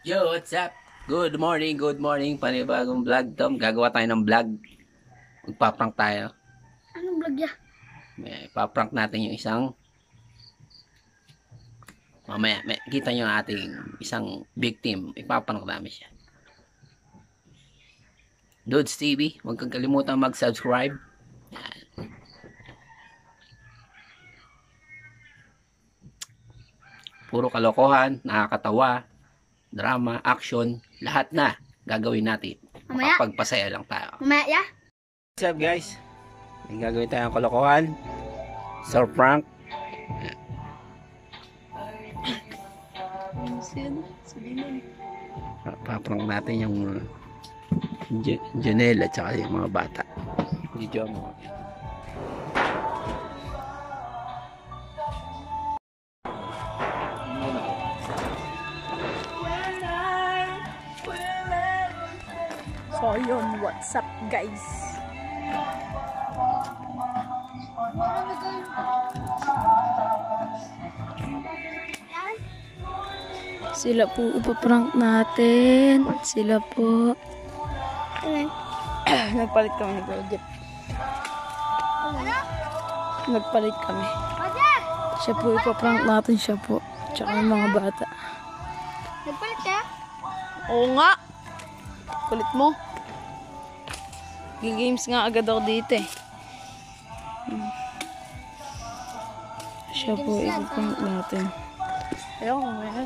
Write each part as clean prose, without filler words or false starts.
Yo, what's up? Good morning. Panibagong vlog to. Gagawa tayo ng vlog. Magpa-prank tayo. Anong vlog ya? Pa-prank natin yung isang mamaya, kita nyo ang ating isang victim. Ipaprank namin siya. Dudes TV, huwag kang kalimutan mag-subscribe. Yan. Puro kalokohan, nakakatawa, drama, action, lahat na gagawin natin. Mamaya? Pagpasaya lang tayo. Mamaya ya? What's up guys? May gagawin tayong kalokohan. Sir Frank. Paprank natin yung Janelle at saka yung mga bata. Video mo. So yun, what's up guys? Sila po ipaprank natin. Sila po. Nagpalit kami ni Kuya Jeff. Nagpalit kami. Siya po ipaprank natin, siya po. Tsaka yung mga bata. Nagpalit ka? Oo nga. Kulit mo. Games nga agad ako dito eh. Siya po ipaprank natin. Ayaw ko nga.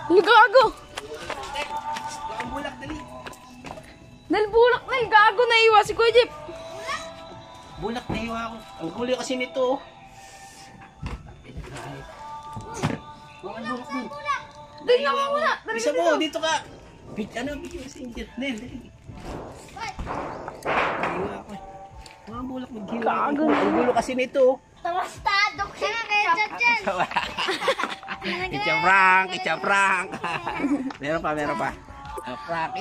Gago! Dahil bulak na yung gago na iwa si Kuya Jeep. Bulak na iwa ako. Ang huli kasi nito. Dahil na mo muna. Bisa mo, dito ka. Bigyan si Nel. Iwa ako. Mga bulak maghiwa. Gago. Ang gulo kasi nito. Tawastado ka na kayo dyan. It's a prank. Meron pa. Prank.